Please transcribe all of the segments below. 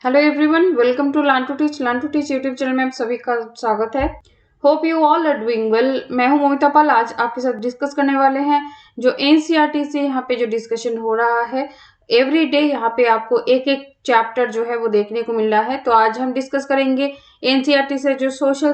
Hello everyone, welcome to learn to teach YouTube channel में आप सभी का स्वागत है। Hope you all are doing well. मैं हूं मोहिता पाल। आज आपके साथ डिस्कस करने वाले हैं जो एनसीईआरटी से यहाँ पे जो डिस्कशन हो रहा है। एवरी डे यहाँ पे आपको एक एक चैप्टर जो है वो देखने को मिल रहा है। तो आज हम डिस्कस करेंगे एनसीईआरटी से जो सोशल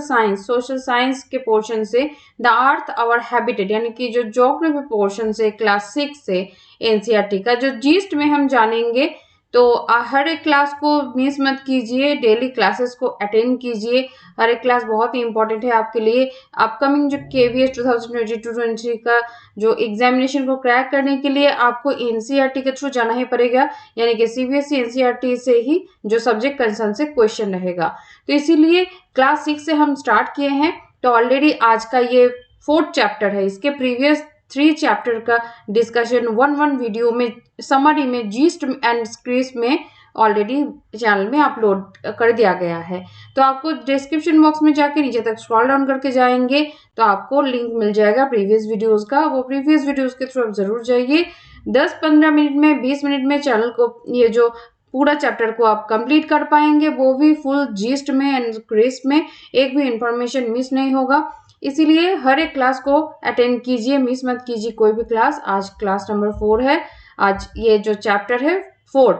साइंस के पोर्शन से द अर्थ आवर हैबिटेट यानी कि जो ज्योग्राफी पोर्शन से क्लास 6 से एनसीईआरटी का जो जीस्ट में हम जानेंगे। तो हर एक क्लास को मिस मत कीजिए, डेली क्लासेस को अटेंड कीजिए। हर एक क्लास बहुत ही इंपॉर्टेंट है आपके लिए। अपकमिंग जो केवीएस 2022-23 का जो एग्जामिनेशन को क्रैक करने के लिए आपको एनसीईआरटी के थ्रू जाना ही पड़ेगा, यानी कि सीबीएसई एनसीईआरटी से ही जो सब्जेक्ट कंसर्न से क्वेश्चन रहेगा। तो इसीलिए क्लास 6 से हम स्टार्ट किए हैं। तो ऑलरेडी आज का ये 4th चैप्टर है। इसके प्रीवियस 3 चैप्टर का डिस्कशन वन वीडियो में समरी में जीस्ट एंड स्क्रीस में ऑलरेडी चैनल में अपलोड कर दिया गया है। तो आपको डिस्क्रिप्शन बॉक्स में जाके नीचे तक स्क्रॉल डाउन करके जाएंगे तो आपको लिंक मिल जाएगा प्रीवियस वीडियोस का। वो प्रीवियस वीडियोस के थ्रू आप जरूर जाइए। 10-15 मिनट में 20 मिनट में चैनल को ये जो पूरा चैप्टर को आप कंप्लीट कर पाएंगे, वो भी फुल जीस्ट में एंड स्क्रीस में। एक भी इंफॉर्मेशन मिस नहीं होगा। इसीलिए हर एक क्लास को अटेंड कीजिए, मिस मत कीजिए कोई भी क्लास। आज क्लास नंबर 4 है। आज ये जो चैप्टर है 4।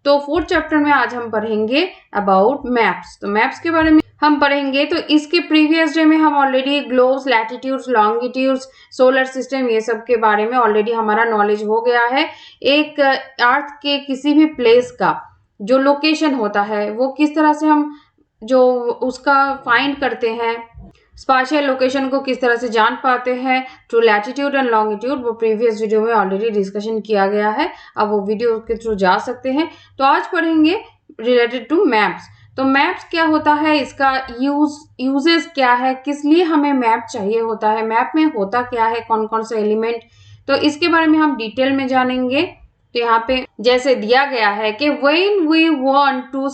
तो 4th चैप्टर में आज हम पढ़ेंगे अबाउट मैप्स। तो मैप्स के बारे में हम पढ़ेंगे। तो इसके प्रीवियस डे में हम already globes, latitudes, longitudes, solar system ये सब के बारे में ऑलरेडी हमारा नॉलेज हो गया है। एक अर्थ के किसी भी प्लेस का जो लोकेशन होता है वो किस तरह से हम जो उसका फाइंड करते हैं, स्पाशियल लोकेशन को किस तरह से जान पाते हैं थ्रू लैटिट्यूड एंड लॉन्गिट्यूड, वो प्रीवियस वीडियो में ऑलरेडी डिस्कशन किया गया है। अब वो वीडियो के थ्रू जा सकते हैं। तो आज पढ़ेंगे रिलेटेड टू मैप्स। तो मैप्स क्या होता है, इसका यूजेस क्या है, किस लिए हमें मैप चाहिए होता है, मैप में होता क्या है, कौन कौन से एलिमेंट, तो इसके बारे में हम डिटेल में जानेंगे। तो यहाँ पे जैसे दिया गया है कि when we want to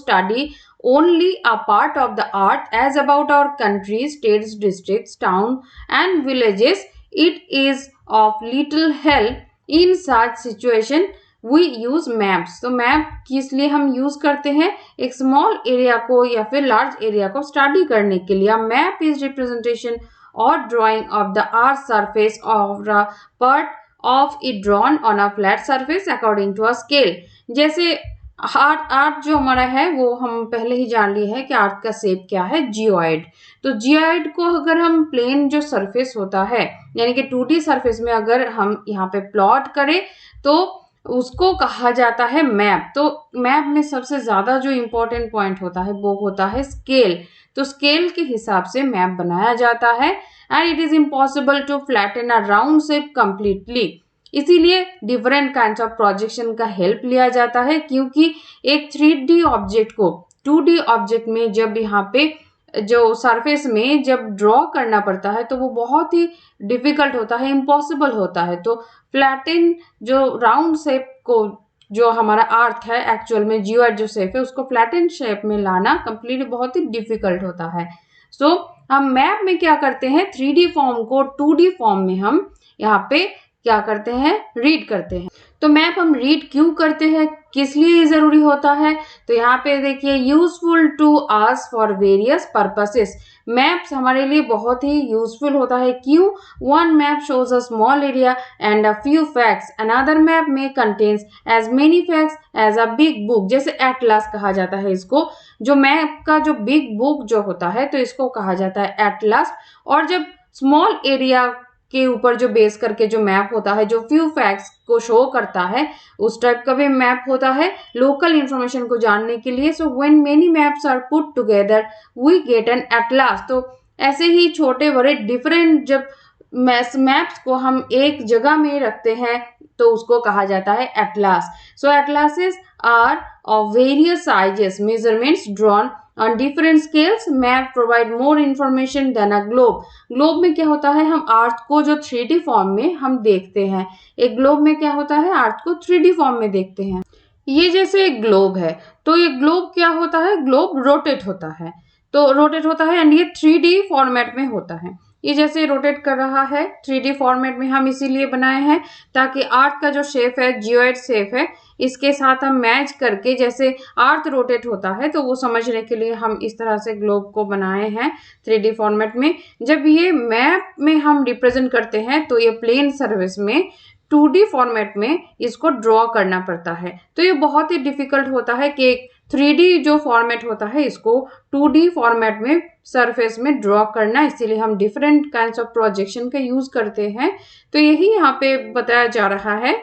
study only a part of the earth as about our countries, states, districts, town and villages, it is of little help in such situation we use maps। तो map किस लिए हम use करते हैं, एक small area को या फिर लार्ज एरिया को स्टडी करने के लिए। मैप इज रिप्रेजेंटेशन और drying of the earth surface और part of it drawn on a flat surface according to a scale। जैसे आर्ट जो हमारा है वो हम पहले ही जान लिए है कि आर्ट का शेप क्या है, जियोइड। तो जियोइड को अगर हम प्लेन जो सरफेस होता है यानी कि 2D सरफेस में अगर हम यहाँ पे प्लॉट करें तो उसको कहा जाता है मैप। तो मैप में सबसे ज्यादा जो इम्पोर्टेंट पॉइंट होता है वो होता है स्केल। तो स्केल के हिसाब से मैप बनाया जाता है and it is impossible to flatten a round shape completely. इसीलिए डिफरेंट काइंड्स ऑफ प्रोजेक्शन का हेल्प लिया जाता है, क्योंकि एक 3D ऑब्जेक्ट को 2D ऑब्जेक्ट में जब यहाँ पे जो सरफेस में जब ड्रॉ करना पड़ता है तो वो बहुत ही डिफिकल्ट होता है, इम्पॉसिबल होता है। तो फ्लैटन जो राउंड शेप को जो हमारा अर्थ है एक्चुअल में जियोइड जो शेप है उसको फ्लैटन शेप में लाना कंप्लीटली बहुत ही डिफिकल्ट होता है। सो हम मैप में क्या करते हैं, 3D फॉर्म को 2D फॉर्म में हम यहाँ पे क्या करते हैं, रीड करते हैं। तो मैप हम रीड क्यों करते हैं, किस लिए ये जरूरी होता है, तो यहाँ पे देखिए useful to us for various purposes. Maps हमारे लिए बहुत ही यूजफुल होता है। क्यों, one map shows a small area and a few facts, another map में contains as many facts as a big book. जैसे एटलास कहा जाता है इसको, जो मैप का जो बिग बुक जो होता है तो इसको कहा जाता है एटलास। और जब स्मॉल एरिया के ऊपर जो बेस करके जो मैप होता है जो फ्यू फैक्ट्स को शो करता है उस टाइप का भी मैप होता है लोकल इंफॉर्मेशन को जानने के लिए। So when many maps are put together we get an atlas. तो ऐसे ही छोटे बड़े डिफरेंट जब मैप्स को हम एक जगह में रखते हैं तो उसको कहा जाता है atlas. So atlases are of various sizes, measurements drawn on different scales, map provide more information than a globe। Globe में क्या होता है, हम अर्थ को जो 3D फॉर्म में हम देखते हैं, एक ग्लोब में क्या होता है, अर्थ को 3D फॉर्म में देखते हैं। ये जैसे एक ग्लोब है तो ये ग्लोब क्या होता है, ग्लोब रोटेट होता है। तो रोटेट होता है एंड ये 3D फॉर्मेट में होता है। ये जैसे रोटेट कर रहा है 3D फॉर्मेट में हम इसीलिए बनाए हैं ताकि अर्थ का जो शेप है जियोइड शेप है इसके साथ हम मैच करके जैसे अर्थ रोटेट होता है तो वो समझने के लिए हम इस तरह से ग्लोब को बनाए हैं 3D फॉर्मेट में। जब ये मैप में हम रिप्रेजेंट करते हैं तो ये प्लेन सर्फेस में 2D फॉर्मेट में इसको ड्रॉ करना पड़ता है। तो ये बहुत ही डिफिकल्ट होता है कि 3D जो फॉर्मेट होता है इसको 2D फॉर्मेट में सरफेस में ड्रॉ करना, इसीलिए हम डिफरेंट काइंड्स ऑफ प्रोजेक्शन का यूज करते हैं। तो यही यहाँ पे बताया जा रहा है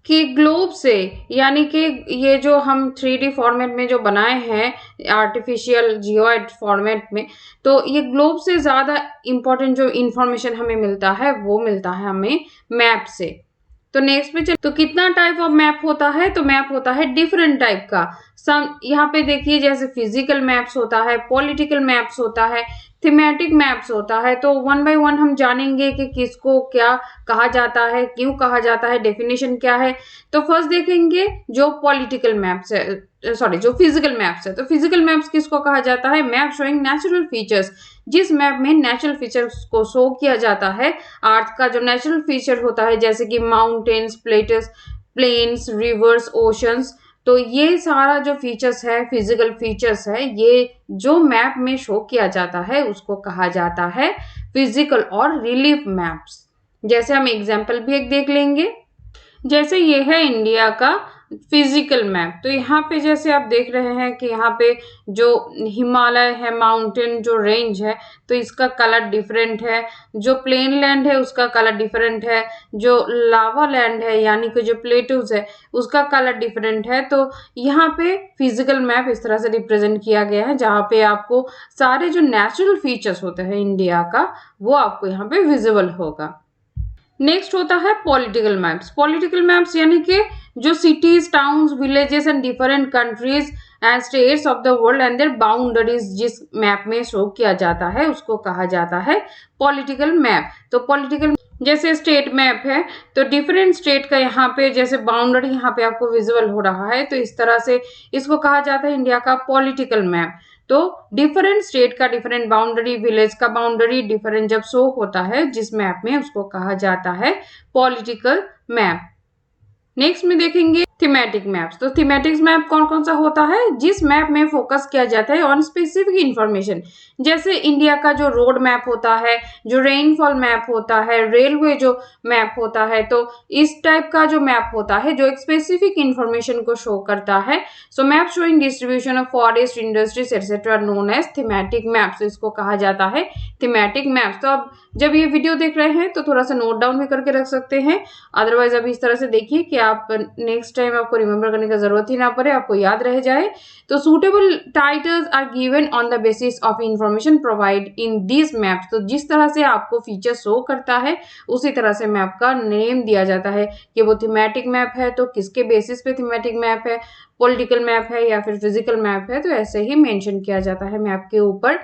कि ग्लोब से यानी कि ये जो हम 3D फॉर्मेट में जो बनाए हैं आर्टिफिशियल जियोइड फॉर्मेट में, तो ये ग्लोब से ज़्यादा इम्पोर्टेंट जो इंफॉर्मेशन हमें मिलता है वो मिलता है हमें मैप से। तो नेक्स्ट पे तो कितना टाइप ऑफ मैप होता है, तो मैप होता है डिफरेंट टाइप का। यहाँ पे देखिए जैसे फिजिकल मैप्स होता है, पॉलिटिकल मैप्स होता है, थीमेटिक मैप्स होता है। तो वन बाय वन हम जानेंगे कि किसको क्या कहा जाता है, क्यों कहा जाता है, डेफिनेशन क्या है। तो फर्स्ट देखेंगे जो पॉलिटिकल मैप्स है, जो फिजिकल मैप्स है। तो फिजिकल मैप्स किसको कहा जाता है? Map showing natural features. जिस मैप में नेचुरल फीचर्स को शो किया जाता है, अर्थ का जो नेचुरल फीचर होता है जैसे कि माउंटेन्स, प्लेन्स, रिवर्स, ओशंस, तो ये सारा जो फीचर्स है, फिजिकल फीचर्स है, ये जो मैप में शो किया जाता है उसको कहा जाता है फिजिकल और रिलीफ मैप्स। जैसे हम एग्जाम्पल भी एक देख लेंगे, जैसे ये है इंडिया का फिजिकल मैप। तो यहाँ पे जैसे आप देख रहे हैं कि यहाँ पे जो हिमालय है, माउंटेन जो रेंज है, तो इसका कलर डिफरेंट है। जो प्लेन लैंड है उसका कलर डिफरेंट है। जो लावा लैंड है यानी कि जो प्लेटूज है उसका कलर डिफरेंट है। तो यहाँ पे फिजिकल मैप इस तरह से रिप्रेजेंट किया गया है जहाँ पे आपको सारे जो नेचुरल फीचर्स होते हैं इंडिया का वो आपको यहाँ पे विजिबल होगा। नेक्स्ट होता है पॉलिटिकल मैप्स। पॉलिटिकल मैप्स यानी कि जो cities, towns, villages and different countries and states of the world and their boundaries जिस मैप में शो किया जाता है उसको कहा जाता है पॉलिटिकल मैप। तो पॉलिटिकल जैसे स्टेट मैप है तो डिफरेंट स्टेट का यहाँ पे जैसे बाउंड्री यहाँ पे आपको विजिबल हो रहा है, तो इस तरह से इसको कहा जाता है इंडिया का पॉलिटिकल मैप। तो डिफरेंट स्टेट का डिफरेंट बाउंड्री, विलेज का बाउंड्री डिफरेंट जब शो होता है जिस मैप में उसको कहा जाता है पॉलिटिकल मैप। नेक्स्ट में देखेंगे थीमेटिक मैप्स। तो थीमेटिक मैप कौन कौन सा होता है? जिस मैप में फोकस किया जाता है ऑन स्पेसिफिक इंफॉर्मेशन। जैसे इंडिया का जो रोड मैप होता है, जो रेनफॉल मैप होता है, रेलवे जो मैप होता है, तो इस टाइप का जो मैप होता है जो एक स्पेसिफिक इंफॉर्मेशन को शो करता है। So map showing distribution of forest, industries etcetera known as thematic maps, इसको कहा जाता है थीमेटिक मैप्स। तो अब जब ये वीडियो देख रहे हैं तो थोड़ा सा नोट डाउन भी करके रख सकते हैं, अदरवाइज अभी इस तरह से देखिए कि आप नेक्स्ट टाइम आपको रिमेंबर करने का जरूरत ही ना पड़े, आपको याद रह जाए। तो suitable titles are given on the basis of information provide in this maps. तो जिस तरह से आपको फीचर शो करता है उसी तरह से मैप का नेम दिया जाता है कि वो थीमेटिक मैप है तो किसके बेसिस पे थीमेटिक मैप है, पॉलिटिकल मैप है या फिर फिजिकल मैप है, तो ऐसे ही मेंशन किया जाता है मैप के ऊपर।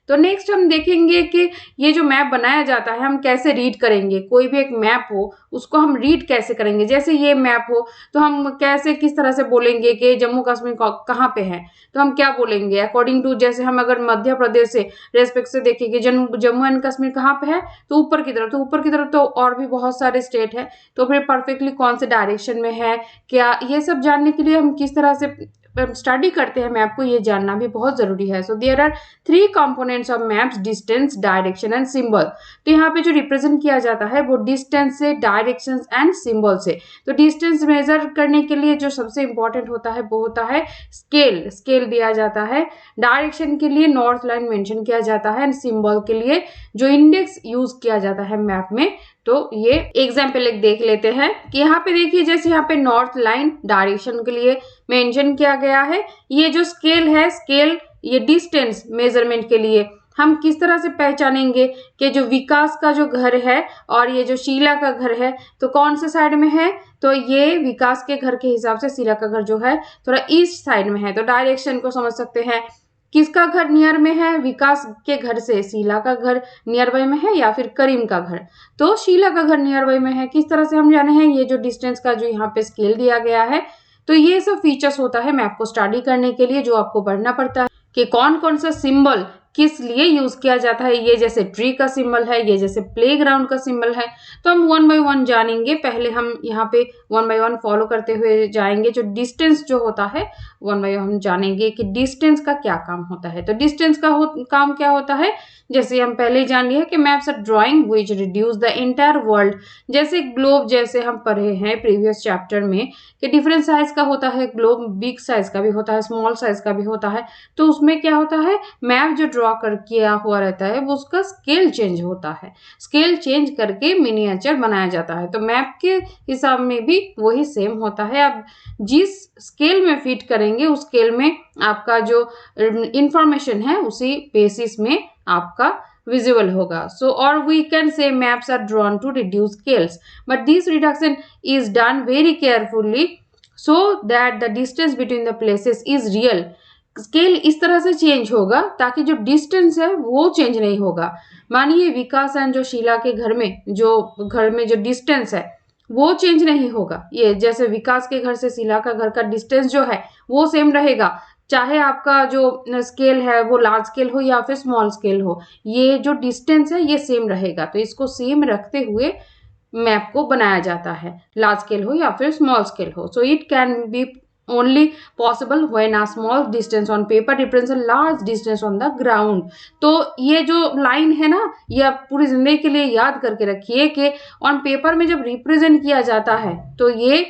तो नेक्स्ट हम देखेंगे कि ये जो मैप बनाया जाता है हम कैसे रीड करेंगे। कोई भी एक मैप हो उसको हम रीड कैसे करेंगे। जैसे ये मैप हो तो हम कैसे किस तरह से बोलेंगे कि जम्मू कश्मीर कहाँ पे है, तो हम क्या बोलेंगे अकॉर्डिंग टू, जैसे हम अगर मध्य प्रदेश से रेस्पेक्ट से देखेंगे जम्मू एंड कश्मीर कहाँ पे है, तो ऊपर की तरफ। तो ऊपर की तरफ तो और भी बहुत सारे स्टेट है, तो फिर परफेक्टली कौन से डायरेक्शन में है क्या, ये सब जानने के लिए हम किस तरह से स्टडी करते हैं मैप को, ये जानना भी बहुत जरूरी है। So there are 3 components of maps, distance, direction and symbol. तो यहाँ पे जो रिप्रेजेंट किया जाता है वो डिस्टेंस से, डायरेक्शन एंड सिंबल से। तो डिस्टेंस मेजर करने के लिए जो सबसे इंपॉर्टेंट होता है वो होता है स्केल दिया जाता है। डायरेक्शन के लिए नॉर्थ लाइन मेंशन किया जाता है एंड सिंबल के लिए जो इंडेक्स यूज किया जाता है मैप में। तो ये एग्जाम्पल एक देख लेते हैं कि यहाँ पे देखिए जैसे यहाँ पे नॉर्थ लाइन डायरेक्शन के लिए मेंशन किया गया है। ये जो स्केल है, स्केल ये डिस्टेंस मेजरमेंट के लिए हम किस तरह से पहचानेंगे कि जो विकास का जो घर है और ये जो शीला का घर है तो कौन से साइड में है, तो ये विकास के घर के हिसाब से शीला का घर जो है थोड़ा ईस्ट साइड में है। तो डायरेक्शन को समझ सकते हैं, किसका घर नियर में है, विकास के घर से शीला का घर नियर बाय में है या फिर करीम का घर, तो शीला का घर नियर बाय में है। किस तरह से हम जाने हैं, ये जो डिस्टेंस का जो यहाँ पे स्केल दिया गया है। तो ये सब फीचर्स होता है मैप को स्टडी करने के लिए जो आपको पढ़ना पड़ता है कि कौन कौन सा सिंबल किस लिए यूज किया जाता है, ये जैसे ट्री का सिंबल है, ये जैसे प्लेग्राउंड का सिंबल है। तो हम वन बाय वन जानेंगे। पहले हम यहाँ पे वन बाय वन फॉलो करते हुए जाएंगे। जो डिस्टेंस जो होता है वन बाय वन जानेंगे कि डिस्टेंस का क्या काम होता है। तो डिस्टेंस का काम क्या होता है, जैसे हम पहले ही जान लिया कि maps are drawing which reduce the entire world. जैसे ग्लोब, जैसे हम पढ़े हैं प्रीवियस चैप्टर में कि डिफरेंट साइज का होता है ग्लोब, बिग साइज का भी होता है, स्मॉल साइज का भी होता है। तो उसमें क्या होता है, मैप जो ड्रॉ कर किया हुआ रहता है वो उसका स्केल चेंज होता है, स्केल चेंज करके मिनिएचर बनाया जाता है। तो मैप के हिसाब में भी वही सेम होता है। आप जिस स्केल में फिट करेंगे उस स्केल में आपका जो इंफॉर्मेशन है उसी बेसिस में आपका visible होगा। So or we can say maps are drawn to reduce scales, but this reduction is done very carefully so that the distance between the places is real. Scale इस तरह से change होगा ताकि जो distance है वो change नहीं होगा। मानिए विकास एंड जो शीला के घर में जो डिस्टेंस है वो चेंज नहीं होगा। ये जैसे विकास के घर से शीला का घर का डिस्टेंस जो है वो सेम रहेगा, चाहे आपका जो स्केल है वो लार्ज स्केल हो या फिर स्मॉल स्केल हो, ये जो डिस्टेंस है ये सेम रहेगा। तो इसको सेम रखते हुए मैप को बनाया जाता है, लार्ज स्केल हो या फिर स्मॉल स्केल हो। So it can be only possible when a small distance on paper represents a large distance on the ground। तो ये जो लाइन है ना, ये आप पूरी जिंदगी के लिए याद करके रखिए कि ऑन पेपर में जब रिप्रेजेंट किया जाता है तो ये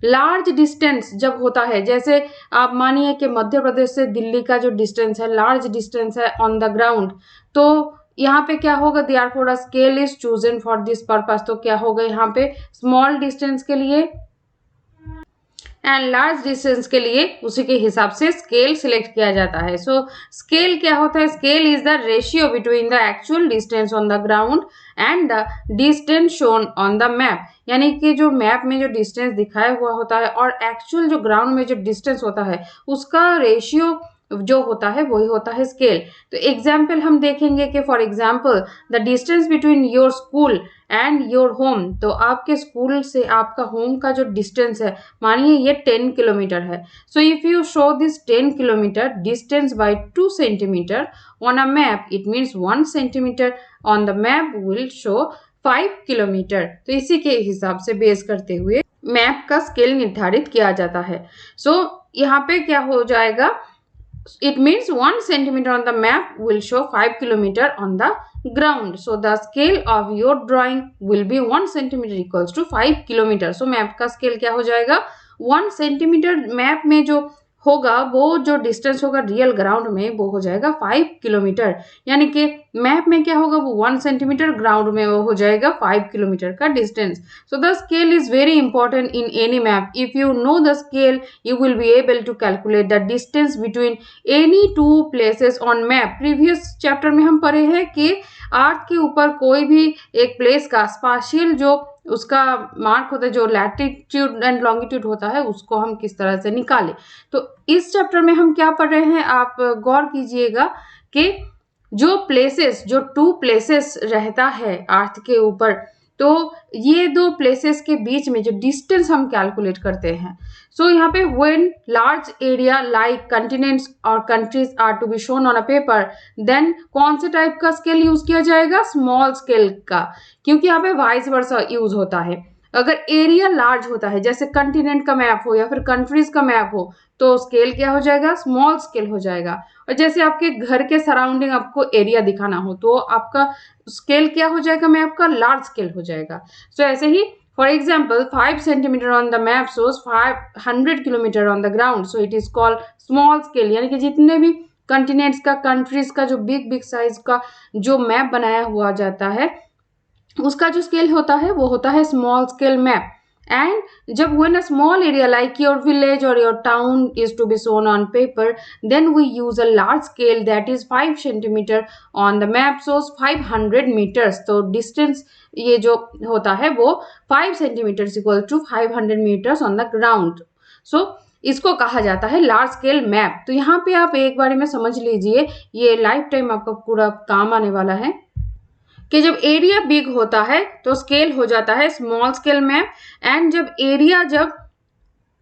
लार्ज डिस्टेंस जब होता है, जैसे आप मानिए कि मध्य प्रदेश से दिल्ली का जो डिस्टेंस है लार्ज डिस्टेंस है ऑन द ग्राउंड, तो यहाँ पे क्या होगा, therefore a scale is chosen for this purpose. तो क्या होगा यहाँ पे स्मॉल डिस्टेंस के लिए एंड लार्ज डिस्टेंस के लिए उसी के हिसाब से स्केल सिलेक्ट किया जाता है। सो स्केल क्या होता है, scale is the ratio between the actual distance on the ground and the distance shown on the map. यानी कि जो मैप में जो डिस्टेंस दिखाया हुआ होता है और एक्चुअल जो ग्राउंड में जो डिस्टेंस होता है उसका रेशियो जो होता है वही होता है स्केल। तो एग्जाम्पल हम देखेंगे कि for example the distance between your school and your home. तो आपके स्कूल से आपका होम का जो डिस्टेंस है मानिए ये 10 किलोमीटर है। So if you show this 10 kilometre distance by 2 centimetre on a map, it means 1 centimetre on the map will show 5 kilometre. तो इसी के हिसाब से बेस करते हुए मैप का स्केल निर्धारित किया जाता है। सो यहाँ पे क्या हो जाएगा, it means 1 centimeter on the map will show 5 kilometer on the ground. So the scale of your drawing will be 1 centimeter equals to 5 kilometer. So map का scale क्या हो जाएगा, 1 centimeter मैप में जो होगा वो जो डिस्टेंस होगा रियल ग्राउंड में वो हो जाएगा 5 किलोमीटर। यानी कि मैप में क्या होगा वो 1 सेंटीमीटर, ग्राउंड में वो हो जाएगा 5 किलोमीटर का distance. So the scale is very important in any map. If you know the scale you will be able to calculate the distance between any two places on map. Previous chapter में हम पढ़े हैं कि अर्थ के ऊपर कोई भी एक प्लेस का स्पाशियल जो उसका मार्क होता है, जो लैटिट्यूड एंड लॉन्गिट्यूड होता है, उसको हम किस तरह से निकालें। तो इस चैप्टर में हम क्या पढ़ रहे हैं, आप गौर कीजिएगा कि जो प्लेसेस, जो 2 प्लेसेस रहता है अर्थ के ऊपर, तो ये 2 प्लेसेस के बीच में जो डिस्टेंस हम कैलकुलेट करते हैं। सो यहाँ पे when large area like continents और countries are to be shown on a paper, then कौन से टाइप का स्केल यूज किया जाएगा, स्मॉल स्केल का, क्योंकि यहाँ पे वाइस वर्सा यूज होता है। अगर एरिया लार्ज होता है, जैसे कंटिनेंट का मैप हो या फिर कंट्रीज का मैप हो, तो स्केल क्या हो जाएगा, स्मॉल स्केल हो जाएगा। और जैसे आपके घर के सराउंडिंग आपको एरिया दिखाना हो तो आपका स्केल क्या हो जाएगा, मैप का लार्ज स्केल हो जाएगा। सो ऐसे ही for example 5 centimetre on the map shows 500 kilometre on the ground, so it is called small scale. यानी कि जितने भी कंटिनेंट्स का, कंट्रीज का जो बिग साइज का जो मैप बनाया हुआ जाता है उसका जो स्केल होता है वो होता है स्मॉल स्केल मैप। एंड जब when a small area like your village or your town is to be shown on paper, then we use a large scale that is 5 centimeter on the map shows 500 meters। तो distance ये जो होता है वो 5 centimeters equal to 500 meters on the ground। So इसको कहा जाता है लार्ज स्केल मैप। तो यहाँ पे आप एक बारे में समझ लीजिए, ये लाइफ टाइम आपका पूरा काम आने वाला है कि जब एरिया बिग होता है तो स्केल हो जाता है स्मॉल स्केल मैप, एंड जब एरिया जब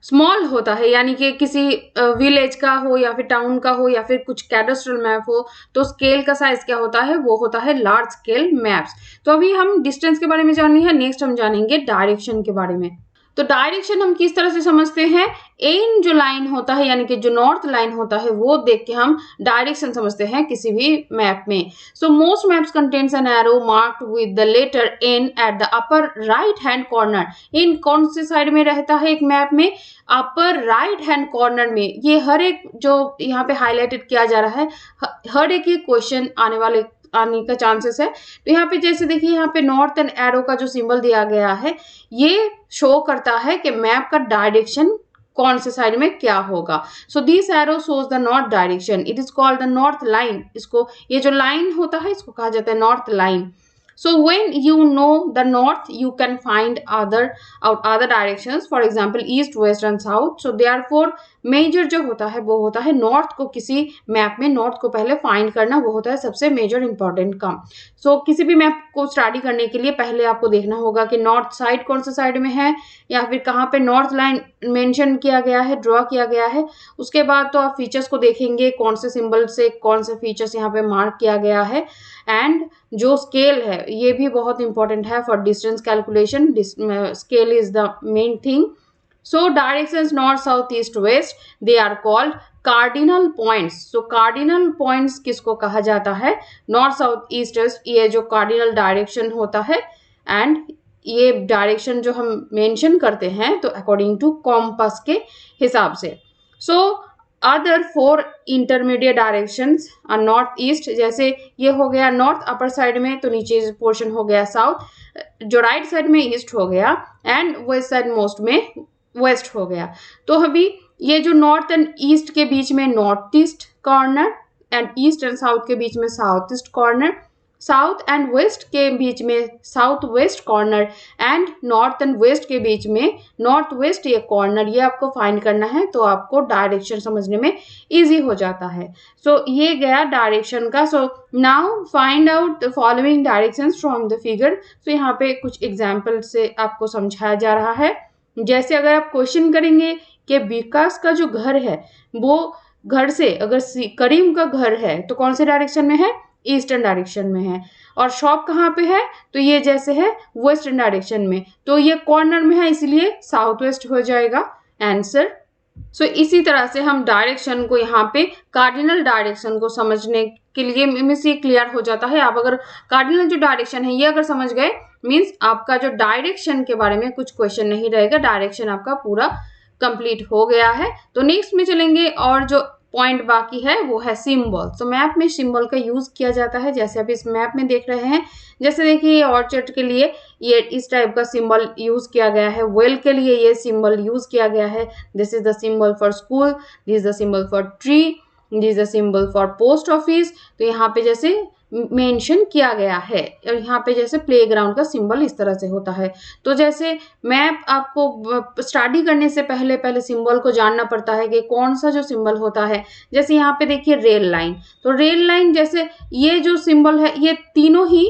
स्मॉल होता है, यानी कि किसी विलेज का हो या फिर टाउन का हो या फिर कुछ कैडस्ट्रल मैप हो, तो स्केल का साइज क्या होता है, वो होता है लार्ज स्केल मैप्स। तो अभी हम डिस्टेंस के बारे में जान लिया, नेक्स्ट हम जानेंगे डायरेक्शन के बारे में। तो डायरेक्शन हम किस तरह से समझते हैं, इन जो लाइन होता है यानी कि जो नॉर्थ लाइन होता है वो देख के हम डायरेक्शन समझते हैं किसी भी मैप में। So most maps contains an arrow marked with the letter N at the upper right hand corner. इन कौन से साइड में रहता है एक मैप में, अपर राइट हैंड कॉर्नर में। ये हर एक जो यहाँ पे हाईलाइटेड किया जा रहा है, हर एक ये क्वेश्चन आने का चांसेस है। तो यहाँ पे जैसे देखिए, यहाँ पे नॉर्थ एंड एरो का जो सिंबल दिया गया है, ये शो करता है कि मैप का डायरेक्शन कौन से साइड में क्या होगा। So this arrow shows the north direction, it is called the north line. इसको, ये जो लाइन होता है इसको कहा जाता है north line. So when you know the north, you can find other directions, for example east, west and south. So therefore major जो होता है वो होता है नॉर्थ को, किसी मैप में नॉर्थ को पहले फाइंड करना, वो होता है सबसे मेजर इंपॉर्टेंट काम। सो किसी भी मैप को स्टडी करने के लिए पहले आपको देखना होगा कि नॉर्थ साइड कौन सा साइड में है, या फिर कहाँ पे नॉर्थ लाइन मेंशन किया गया है, ड्रॉ किया गया है। उसके बाद तो आप फीचर्स को देखेंगे, कौन से सिंबल से कौन से फीचर्स यहाँ पे मार्क किया गया है। एंड जो स्केल है ये भी बहुत इंपॉर्टेंट है for distance calculation. Scale is the main thing. So directions north, south, east, west, they are called cardinal points. So cardinal points किसको कहा जाता है, नॉर्थ, साउथ, ईस्ट, वेस्ट, ये जो कार्डिनल डायरेक्शन होता है। एंड ये डायरेक्शन जो हम मेंशन करते हैं तो अकॉर्डिंग टू कॉम्पास के हिसाब से। सो अदर 4 इंटरमीडिएट डायरेक्शंस और नॉर्थ ईस्ट, जैसे ये हो गया नॉर्थ अपर साइड में, तो नीचे पोर्शन हो गया साउथ, जो राइट साइड में ईस्ट हो गया, एंड वेस्ट साइड मोस्ट में वेस्ट हो गया। तो अभी ये जो नॉर्थ एंड ईस्ट के बीच में north east corner, and east and south के बीच में south east corner, south and west के बीच में south west corner, and north and west के बीच में नॉर्थ वेस्ट ये कॉर्नर, ये आपको फाइंड करना है। तो आपको डायरेक्शन समझने में इजी हो जाता है। सो ये गया डायरेक्शन का। So now find out the following directions from the figure. So यहाँ पे कुछ एग्जाम्पल से आपको समझाया जा रहा है। जैसे अगर आप क्वेश्चन करेंगे कि विकास का जो घर है, वो घर से अगर करीम का घर है तो कौन से डायरेक्शन में है, ईस्टर्न डायरेक्शन में है। और शॉप कहाँ पे है, तो ये जैसे है वेस्टर्न डायरेक्शन में, तो ये कॉर्नर में है इसलिए साउथ वेस्ट हो जाएगा आंसर। सो इसी तरह से हम डायरेक्शन को यहाँ पे कार्डिनल डायरेक्शन को समझने के लिए में से क्लियर हो जाता है। आप अगर कार्डिनल जो डायरेक्शन है ये अगर समझ गए, मीन्स आपका जो डायरेक्शन के बारे में कुछ क्वेश्चन नहीं रहेगा, डायरेक्शन आपका पूरा कंप्लीट हो गया है। तो नेक्स्ट में चलेंगे, और जो पॉइंट बाकी है वो है सिंबल। तो मैप में सिंबल का यूज किया जाता है, जैसे आप इस मैप में देख रहे हैं। जैसे देखिए ऑर्चर्ड के लिए ये इस टाइप का सिंबल यूज किया गया है, वेल के लिए ये सिंबल यूज किया गया है। This is the symbol for school, this is the symbol for tree, this is the symbol for post office. तो यहाँ पे जैसे मेंशन किया गया है, और यहाँ पे जैसे प्लेग्राउंड का सिंबल इस तरह से होता है। तो जैसे मैप आपको स्टडी करने से पहले पहले सिंबल को जानना पड़ता है कि कौन सा जो सिंबल होता है। जैसे यहाँ पे देखिए रेल लाइन, तो रेल लाइन जैसे ये जो सिंबल है ये तीनों ही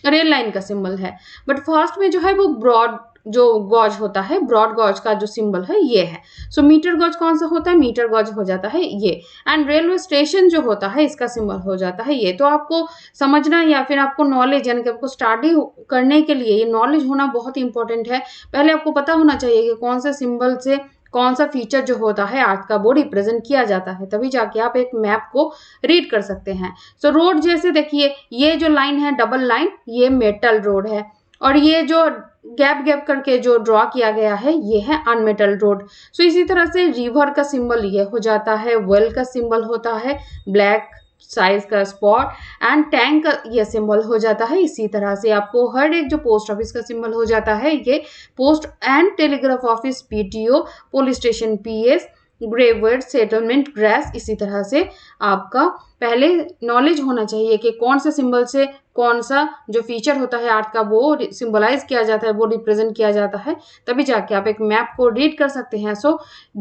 रेल लाइन का सिंबल है, बट फर्स्ट में जो है वो ब्रॉड जो गॉज होता है, ब्रॉड गॉज का जो सिंबल है ये है। सो मीटर गॉज कौन सा होता है, मीटर गॉज हो जाता है ये। एंड रेलवे स्टेशन जो होता है इसका सिंबल हो जाता है ये। तो आपको समझना या फिर आपको नॉलेज, यानी कि आपको स्टडी करने के लिए ये नॉलेज होना बहुत इंपॉर्टेंट है। पहले आपको पता होना चाहिए कि कौन से सिंबल से कौन सा फीचर जो होता है अर्थ का वो रिप्रेजेंट किया जाता है, तभी जाके आप एक मैप को रीड कर सकते हैं। सो रोड जैसे देखिए ये जो लाइन है डबल लाइन, ये मेटल रोड है, और ये जो गैप गैप करके जो ड्रॉ किया गया है ये है अनमेटल रोड। सो इसी तरह से रिवर का सिंबल ये हो जाता है, वेल का सिंबल होता है ब्लैक साइज का स्पॉट, एंड टैंक का ये सिंबल हो जाता है। इसी तरह से आपको हर एक जो पोस्ट ऑफिस का सिंबल हो जाता है, ये post and telegraph office PTO, police station PS, graveyard, settlement, graves, इसी तरह से आपका पहले नॉलेज होना चाहिए कि कौन से सिंबल से कौन सा जो फीचर होता है आर्ट का वो सिंबलाइज किया जाता है, वो रिप्रेजेंट किया जाता है, तभी जाके आप एक मैप को रीड कर सकते हैं। सो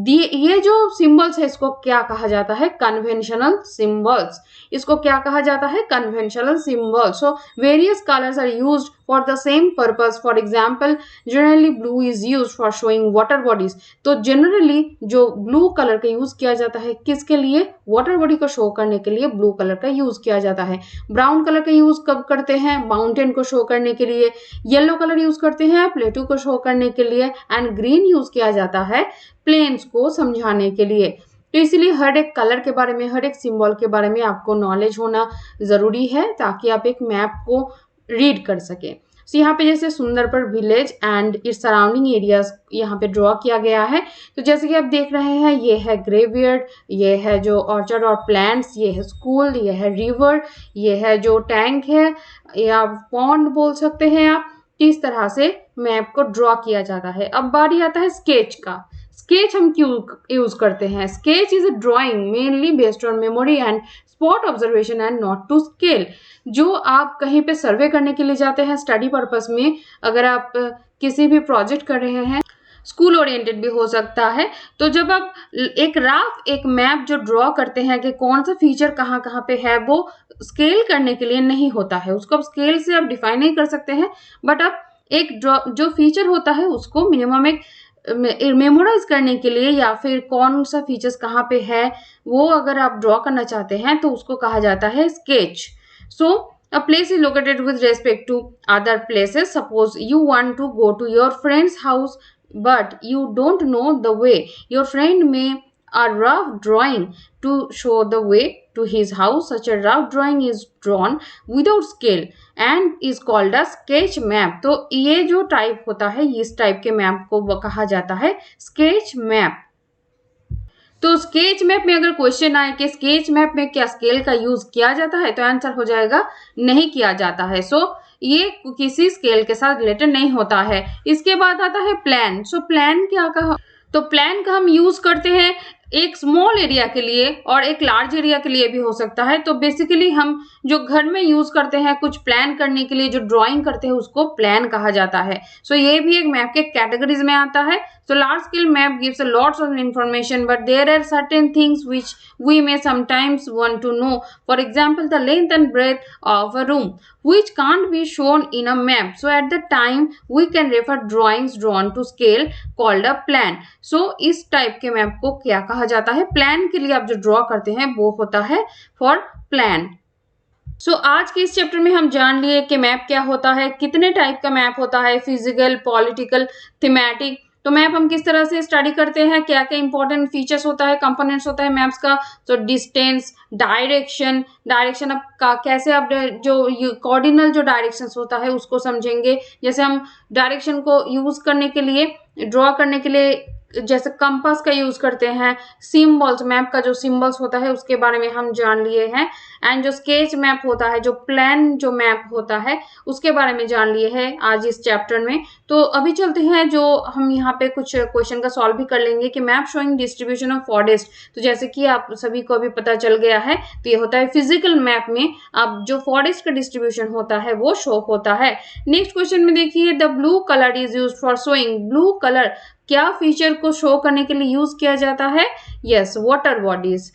ये जो सिंबल्स है इसको क्या कहा जाता है? Conventional symbols. इसको क्या कहा जाता है? Conventional symbols. So various colours are used for the same purpose. For example, generally blue is used for showing water bodies. तो जनरली जो ब्लू कलर का यूज किया जाता है किसके लिए? वाटर बॉडी को शो करने के लिए ब्लू कलर का यूज किया जाता है। ब्राउन कलर का यूज कब करते हैं? माउंटेन को शो करने के लिए। येलो कलर यूज करते हैं प्लेटू को शो करने के लिए। एंड ग्रीन यूज किया जाता है प्लेन्स को समझाने के लिए। तो इसीलिए हर एक कलर के बारे में, हर एक सिंबल के बारे में आपको नॉलेज होना जरूरी है ताकि आप एक मैप को रीड कर सके। तो यहाँ पे जैसे Sundarpur village and its surrounding areas यहाँ पे ड्रॉ किया गया है। तो जैसे कि आप देख रहे हैं, ये है ग्रेवयार्ड, ये है जो ऑर्चर्ड और प्लांट्स, ये है स्कूल, ये है रिवर, ये है जो टैंक है या पॉन्ड बोल सकते हैं आप। इस तरह से मैप को ड्रॉ किया जाता है। अब बारी आता है स्केच का। स्केच हम क्यों यूज करते हैं? Sketch is a drawing mainly based on memory and spot observation and not to scale. जो आप कहीं पे सर्वे करने के लिए जाते हैं स्टडी पर्पस में, अगर आप किसी भी प्रोजेक्ट कर रहे हैं, स्कूल ओरिएंटेड भी हो सकता है, तो जब आप एक राफ एक मैप जो ड्रॉ करते हैं कि कौन सा फीचर कहाँ कहाँ पे है, वो स्केल करने के लिए नहीं होता है। उसको आप स्केल से आप डिफाइन नहीं कर सकते हैं, बट आप एक जो फीचर होता है उसको मिनिमम एक मेमोराइज करने के लिए या फिर कौन सा फीचर्स कहाँ पे है वो अगर आप ड्रॉ करना चाहते हैं तो उसको कहा जाता है sketch. So a place is located with respect to other places. Suppose you want to go to your friend's house but you don't know the way. Your friend may a rough drawing to show the way to his house. Such a rough drawing is drawn without scale and is called a sketch map. तो ये जो type होता है, इस type के map को कहा जाता है स्केच मैप। तो स्केच मैप में अगर क्वेश्चन आए कि स्केच मैप में क्या स्केल का यूज किया जाता है, तो आंसर हो जाएगा नहीं किया जाता है। सो ये किसी स्केल के साथ रिलेटेड नहीं होता है। इसके बाद आता है प्लान। सो प्लान क्या कहा? तो प्लान का हम यूज करते हैं एक स्मॉल एरिया के लिए और एक लार्ज एरिया के लिए भी हो सकता है। तो बेसिकली हम जो घर में यूज करते हैं कुछ प्लान करने के लिए, जो ड्राइंग करते हैं उसको प्लान कहा जाता है। सो ये भी एक मैप के कैटेगरीज में आता है। So large scale map gives a lots of information, but there are certain things which we may sometimes want to know. For example, the length and breadth of a room, which can't be shown in a map. So at the time, we can refer drawings drawn to scale called a plan. So इस type के map को क्या कहा जाता है? Plan के लिए आप जो ड्रॉ करते हैं वो होता है फॉर प्लान। सो आज के इस चैप्टर में हम जान लिए कि मैप क्या होता है, कितने टाइप का मैप होता है, फिजिकल, पॉलिटिकल, थीमेटिक। तो मैप हम किस तरह से स्टडी करते हैं, क्या क्या इंपॉर्टेंट फीचर्स होता है, कंपोनेंट्स होता है मैप्स का। तो डिस्टेंस, डायरेक्शन अब का कैसे आप जो कॉर्डिनल जो डायरेक्शंस होता है उसको समझेंगे। जैसे हम डायरेक्शन को यूज करने के लिए, ड्रॉ करने के लिए जैसे कंपास का यूज करते हैं, सिंबल्स, मैप का जो सिंबल्स होता है उसके बारे में हम जान लिए हैं। एंड जो स्केच मैप होता है, जो प्लान जो मैप होता है उसके बारे में जान लिए हैं आज इस चैप्टर में। तो अभी चलते हैं, जो हम यहाँ पे कुछ क्वेश्चन का सॉल्व भी कर लेंगे कि map showing distribution of forest. तो जैसे कि आप सभी को अभी पता चल गया है, तो ये होता है फिजिकल मैप में अब जो फॉरेस्ट का डिस्ट्रीब्यूशन होता है वो शो होता है। नेक्स्ट क्वेश्चन में देखिए, the blue colour is used for showing. Blue colour क्या फीचर को शो करने के लिए यूज किया जाता है? Yes, water bodies.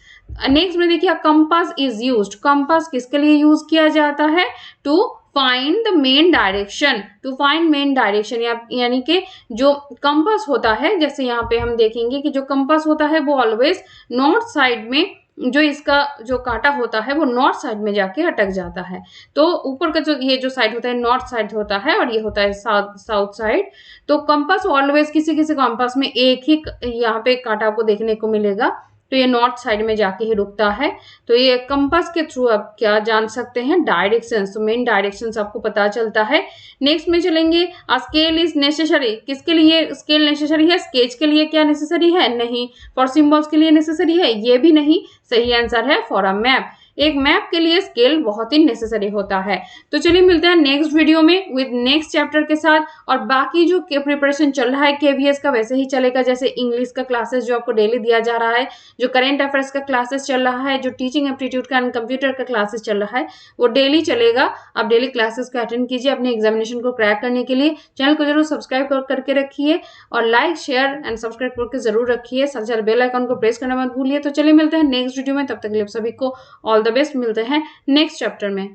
नेक्स्ट में देखिए, कंपास इज यूज्ड। कंपास किसके लिए यूज किया जाता है? To find the main direction. To find main direction यानी कि जो कंपास होता है, जैसे यहाँ पे हम देखेंगे कि जो कंपास होता है वो ऑलवेज नॉर्थ साइड में, जो इसका जो कांटा होता है वो नॉर्थ साइड में जाके अटक जाता है। तो ऊपर का जो ये जो साइड होता है नॉर्थ साइड होता है और ये होता है साउथ साइड। तो कंपास ऑलवेज किसी किसी कंपास में एक ही यहाँ पे कांटा आपको देखने को मिलेगा, तो ये नॉर्थ साइड में जाके ही रुकता है। तो ये कंपास के थ्रू आप क्या जान सकते हैं? डायरेक्शंस। तो मेन डायरेक्शंस आपको पता चलता है। नेक्स्ट में चलेंगे, स्केल इज नेसेसरी। किसके लिए स्केल नेसेसरी है? स्केच के लिए क्या नेसेसरी है? नहीं। फॉर सिंबल्स के लिए नेसेसरी है? ये भी नहीं। सही आंसर है फॉर अ मैप। एक मैप के लिए स्केल बहुत ही नेसेसरी होता है। तो चलिए मिलते हैं नेक्स्ट वीडियो में विद नेक्स्ट चैप्टर के साथ। और बाकी जो प्रिपरेशन चल रहा है केवीएस का वैसे ही चलेगा, जैसे इंग्लिश का क्लासेस जो आपको डेली दिया जा रहा है, जो करेंट अफेयर्स का क्लासेस चल रहा है, जो टीचिंग एप्टीट्यूड का एंड कंप्यूटर का क्लासेस चल रहा है, वो डेली चलेगा। आप डेली क्लासेस को अटेंड कीजिए अपने एग्जामिनेशन को क्रैक करने के लिए। चैनल को जरूर सब्सक्राइब करके रखिए और लाइक शेयर एंड सब्सक्राइब करके जरूर रखिए। साथ साथ बेल आइकन को प्रेस करना मत भूलिए। तो चलिए मिलते हैं नेक्स्ट वीडियो में, तब तक के लिए सभी को ऑल द बेस्ट। मिलते हैं नेक्स्ट चैप्टर में।